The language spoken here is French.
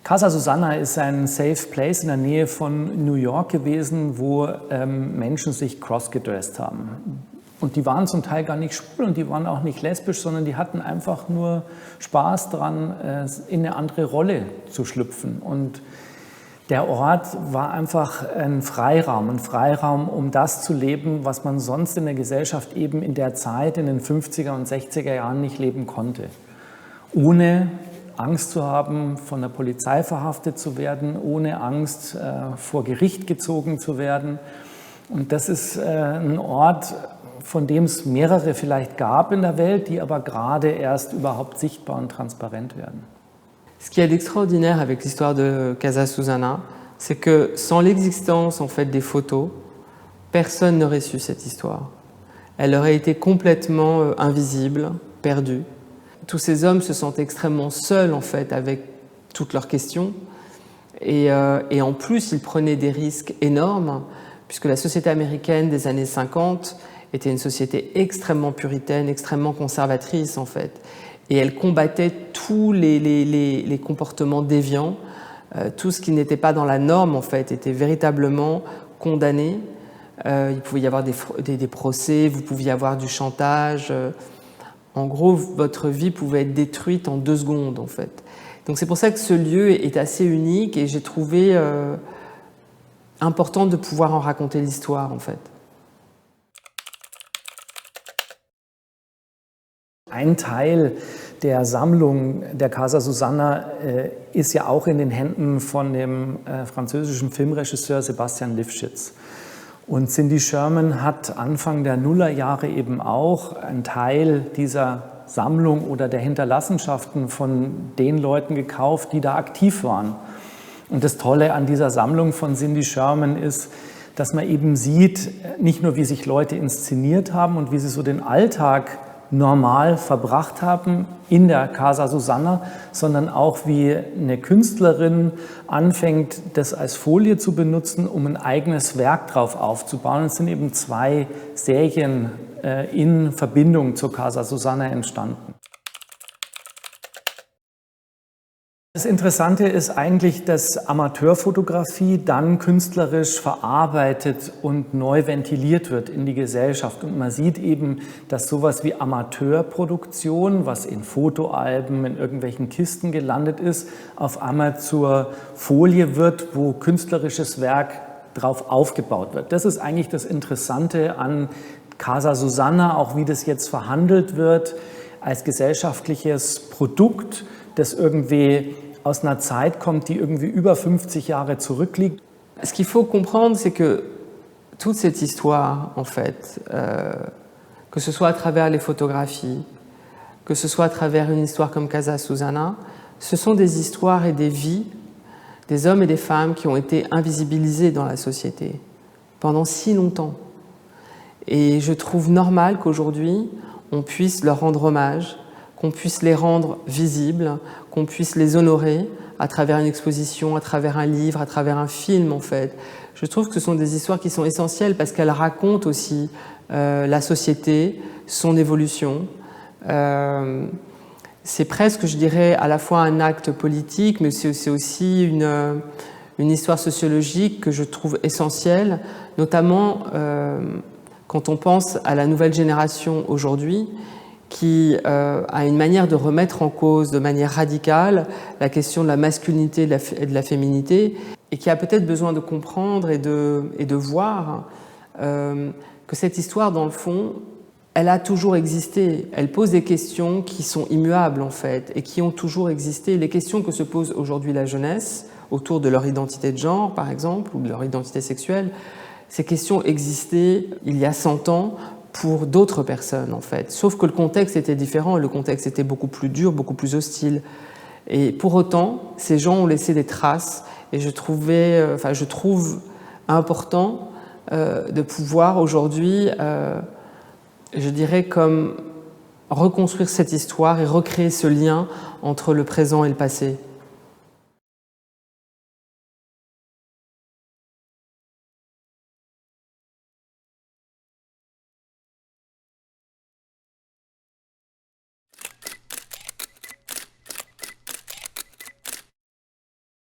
Casa Susanna ist ein Safe Place in der Nähe von New York gewesen, wo Menschen sich crossgedressed haben. Und die waren zum Teil gar nicht schwul und die waren auch nicht lesbisch, sondern die hatten einfach nur Spaß daran, in eine andere Rolle zu schlüpfen. Und der Ort war einfach ein Freiraum, um das zu leben, was man sonst in der Gesellschaft eben in der Zeit, in den 50er und 60er Jahren nicht leben konnte. Ohne Angst zu haben, von der Polizei verhaftet zu werden, ohne Angst, vor Gericht gezogen zu werden. Und das ist ein Ort, von dem es mehrere vielleicht gab in der Welt, die aber gerade erst überhaupt sichtbar und transparent werden. Ce qui est extraordinaire avec l'histoire de Casa Susanna, c'est que sans l'existence en fait des photos, personne n'aurait su cette histoire. Elle aurait été complètement invisible, perdue. Tous ces hommes se sentent extrêmement seuls en fait avec toutes leurs questions et en plus ils prenaient des risques énormes puisque la société américaine des années 50 était une société extrêmement puritaine, extrêmement conservatrice en fait. Et elle combattait tous les comportements déviants, tout ce qui n'était pas dans la norme en fait était véritablement condamné. Il pouvait y avoir des procès, vous pouviez avoir du chantage. En gros, votre vie pouvait être détruite en 2 secondes en fait. Donc c'est pour ça que ce lieu est assez unique et j'ai trouvé important de pouvoir en raconter l'histoire en fait. Ein Teil der Sammlung der Casa Susanna ist ja auch in den Händen von dem französischen Filmregisseur Sebastian Lifshitz. Und Cindy Sherman hat Anfang der Nullerjahre eben auch einen Teil dieser Sammlung oder der Hinterlassenschaften von den Leuten gekauft, die da aktiv waren. Und das Tolle an dieser Sammlung von Cindy Sherman ist, dass man eben sieht, nicht nur wie sich Leute inszeniert haben und wie sie so den Alltag normal verbracht haben in der Casa Susanna, sondern auch wie eine Künstlerin anfängt, das als Folie zu benutzen, um ein eigenes Werk drauf aufzubauen. Es sind eben 2 Serien in Verbindung zur Casa Susanna entstanden. Das Interessante ist eigentlich, dass Amateurfotografie dann künstlerisch verarbeitet und neu ventiliert wird in die Gesellschaft. Und man sieht eben, dass sowas wie Amateurproduktion, was in Fotoalben, in irgendwelchen Kisten gelandet ist, auf einmal zur Folie wird, wo künstlerisches Werk drauf aufgebaut wird. Das ist eigentlich das Interessante an Casa Susanna, auch wie das jetzt verhandelt wird als gesellschaftliches Produkt, das irgendwie aus einer Zeit kommt, die irgendwie über 50 Jahre zurückliegt. Ce qu'il faut comprendre, c'est que toute cette histoire, en fait, que ce soit à travers les photographies, que ce soit à travers une histoire comme Casa Susanna, ce sont des histoires et des vies des hommes et des femmes qui ont été invisibilisés dans la société pendant si longtemps. Et je trouve normal qu'aujourd'hui, on puisse leur rendre hommage, qu'on puisse les rendre visibles, qu'on puisse les honorer à travers une exposition, à travers un livre, à travers un film en fait. Je trouve que ce sont des histoires qui sont essentielles parce qu'elles racontent aussi la société, son évolution. C'est presque, je dirais, à la fois un acte politique, mais c'est aussi une histoire sociologique que je trouve essentielle, notamment quand on pense à la nouvelle génération aujourd'hui, qui a une manière de remettre en cause de manière radicale la question de la masculinité et de la féminité et qui a peut-être besoin de comprendre et de voir que cette histoire, dans le fond, elle a toujours existé. Elle pose des questions qui sont immuables, en fait, et qui ont toujours existé. Les questions que se pose aujourd'hui la jeunesse autour de leur identité de genre, par exemple, ou de leur identité sexuelle, ces questions existaient il y a 100 ans pour d'autres personnes, en fait. Sauf que le contexte était différent, le contexte était beaucoup plus dur, beaucoup plus hostile. Et pour autant, ces gens ont laissé des traces, et je trouve important de pouvoir aujourd'hui, je dirais, comme reconstruire cette histoire et recréer ce lien entre le présent et le passé.